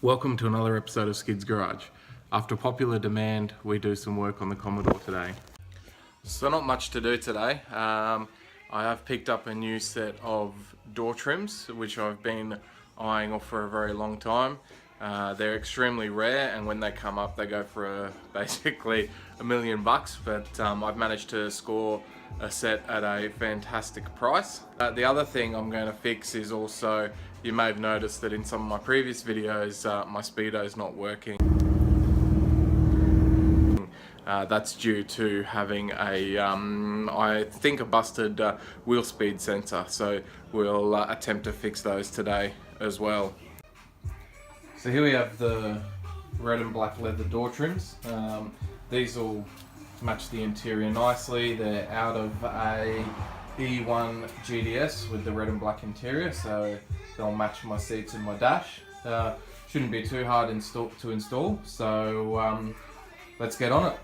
Welcome to another episode of Skid's Garage. After popular demand, we do some work on the Commodore today. So not much to do today. I have picked up a new set of door trims, which I've been eyeing off for a very long time. They're extremely rare, and when they come up, they go for basically $1 million. But I've managed to score a set at a fantastic price. The other thing I'm going to fix is also, you may have noticed that in some of my previous videos, my speedo is not working. That's due to having a, I think a busted wheel speed sensor. So we'll attempt to fix those today as well. So here we have the red and black leather door trims. These will match the interior nicely. They're out of a E1 GDS with the red and black interior, so they'll match my seats and my dash. Shouldn't be too hard to install, so let's get on it.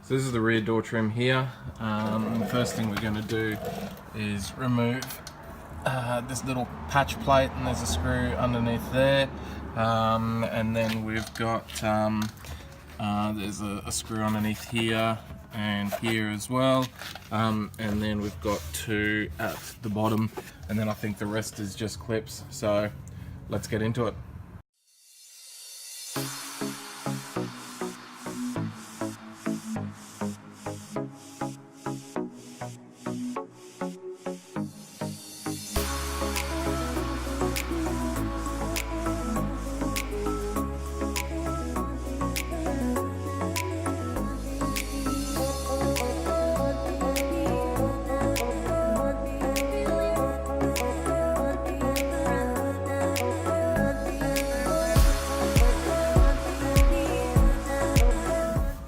So this is the rear door trim here. The first thing we're going to do is remove this little patch plate, and there's a screw underneath there, and then we've got there's a screw underneath here and here as well, and then we've got two at the bottom, and then I think the rest is just clips. So let's get into it.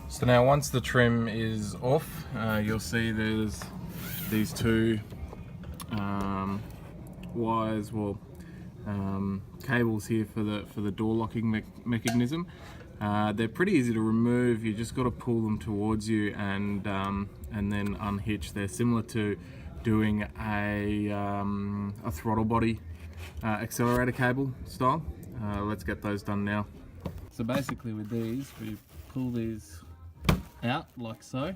So now once the trim is off, you'll see there's these two wires, cables here for the door locking mechanism. They're pretty easy to remove. You just got to pull them towards you and then unhitch. They're similar to doing a throttle body accelerator cable style. Let's get those done now. So basically with these, we pull these out like so,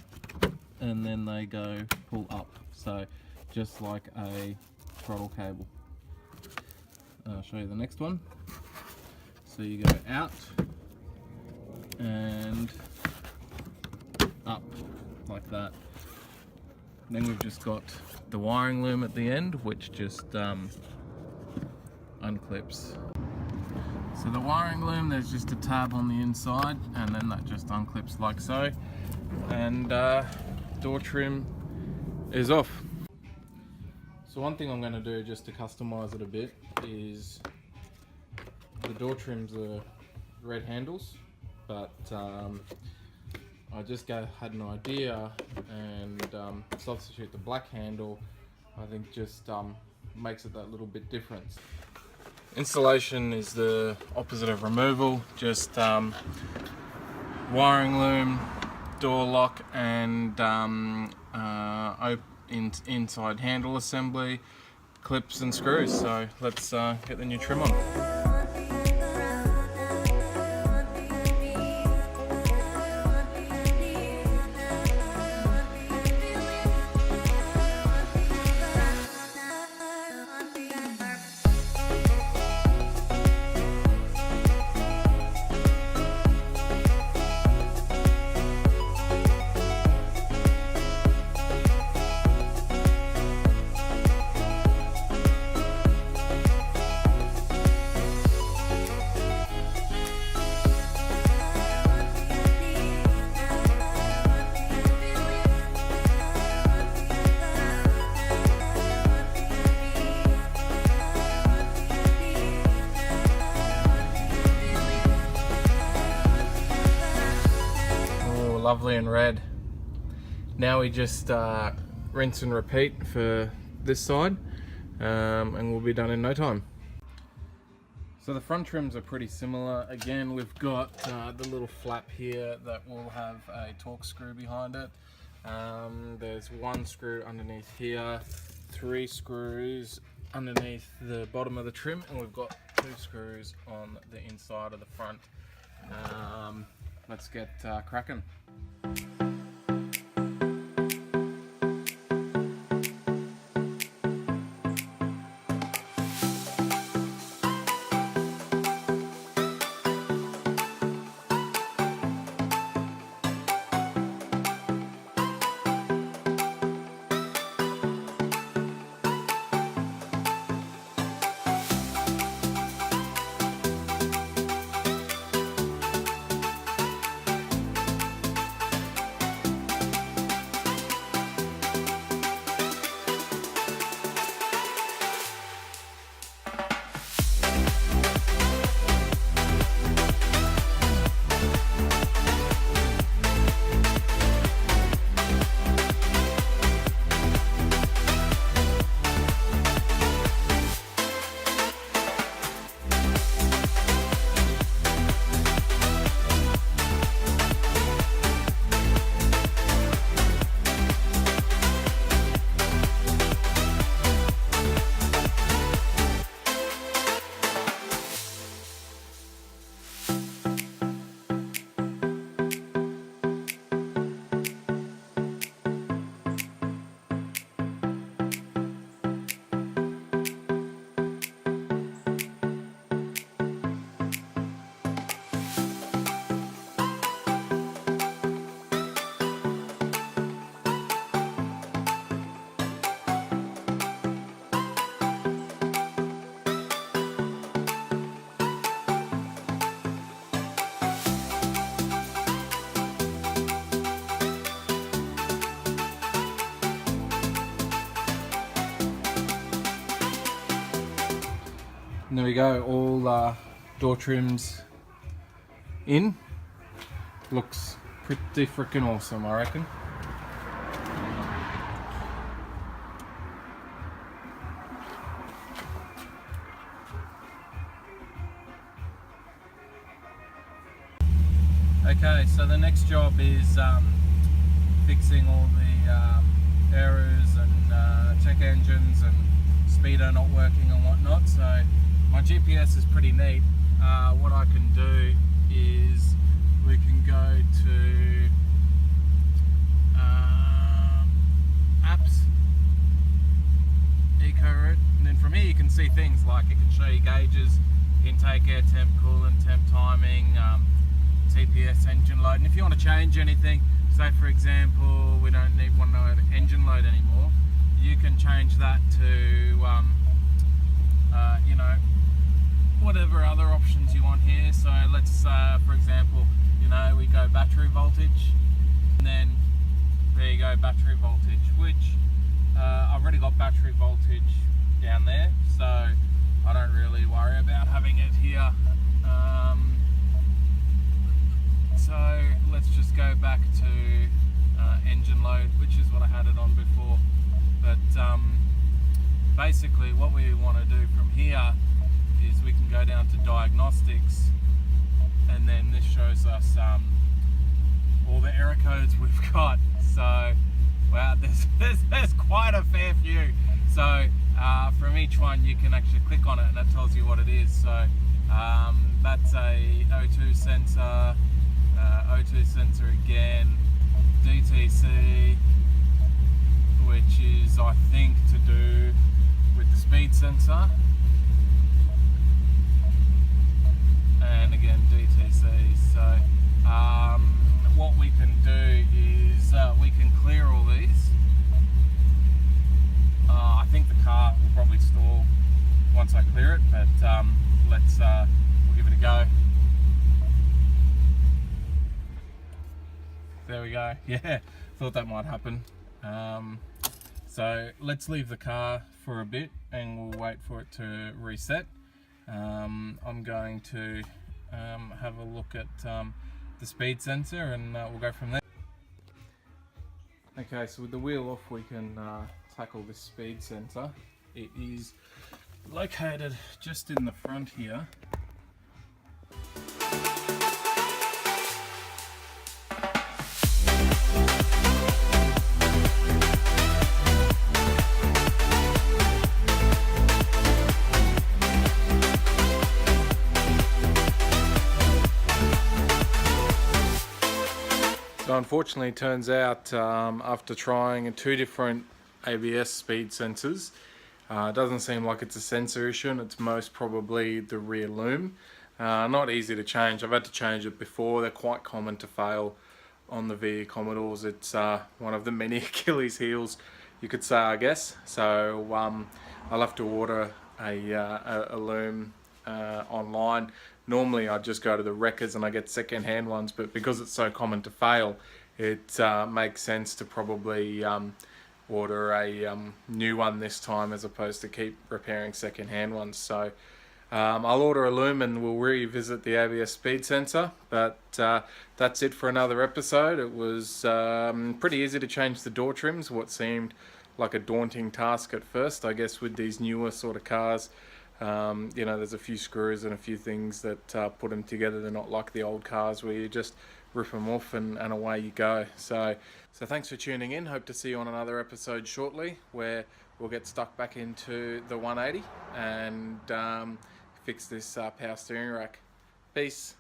and then they go pull up, so just like a throttle cable. I'll show you the next one. So you go out and up like that. Then we've just got the wiring loom at the end, which just unclips. So the wiring loom, there's just a tab on the inside, and then that just unclips like so, and door trim is off. So one thing I'm going to do just to customize it a bit is, the door trims are red handles, but I just had an idea and substitute the black handle. I think just makes it that little bit different. Installation is the opposite of removal, just wiring loom, door lock, and inside handle assembly, clips and screws. So let's get the new trim on. Lovely and red. Now we just rinse and repeat for this side, and we'll be done in no time. So the front trims are pretty similar. Again, we've got the little flap here that will have a torque screw behind it. There's one screw underneath here, 3 screws underneath the bottom of the trim, and we've got 2 screws on the inside of the front. Let's get cracking. And there we go, all door trims in. Looks pretty freaking awesome, I reckon. Okay, so the next job is fixing all the errors and check engines and speedo not working and whatnot. So my GPS is pretty neat. What I can do is we can go to apps, eco route, and then from here you can see things like it can show you gauges, intake, air temp, coolant, temp timing, TPS, engine load. And if you want to change anything, say for example we don't want to know engine load anymore, you can change that to you know, whatever other options you want here. So let's for example, you know, we go battery voltage, and then there you go, battery voltage, which I've already got battery voltage down there, so I don't really worry about having it here. So let's just go back to engine load, which is what I had it on before. But basically what we want to do from here is we can go down to diagnostics, and then this shows us all the error codes we've got. So wow, there's quite a fair few. So from each one you can actually click on it and that tells you what it is. So that's a O2 sensor, O2 sensor again, DTC, which is I think to do with the speed sensor, and again DTC. So what we can do is we can clear all these. I think the car will probably stall once I clear it, but we'll give it a go. There we go. Yeah, thought that might happen. So let's leave the car for a bit and we'll wait for it to reset. I'm going to have a look at the speed sensor and we'll go from there. Okay, so with the wheel off we can tackle this speed sensor. It is located just in the front here. So unfortunately, it turns out after trying 2 different ABS speed sensors, it doesn't seem like it's a sensor issue, and it's most probably the rear loom. Not easy to change. I've had to change it before. They're quite common to fail on the VE Commodores. It's one of the many Achilles heels, you could say, I guess. So I'll have to order a loom online. Normally I just go to the wreckers and I get second-hand ones, but because it's so common to fail, it makes sense to probably order a new one this time as opposed to keep repairing second-hand ones. So I'll order a loom and we'll revisit the ABS speed sensor. But that's it for another episode. It was pretty easy to change the door trims, what seemed like a daunting task at first. I guess with these newer sort of cars, you know, there's a few screws and a few things that put them together. They're not like the old cars where you just rip them off and away you go. So thanks for tuning in. Hope to see you on another episode shortly, where we'll get stuck back into the 180 and fix this power steering rack. Peace.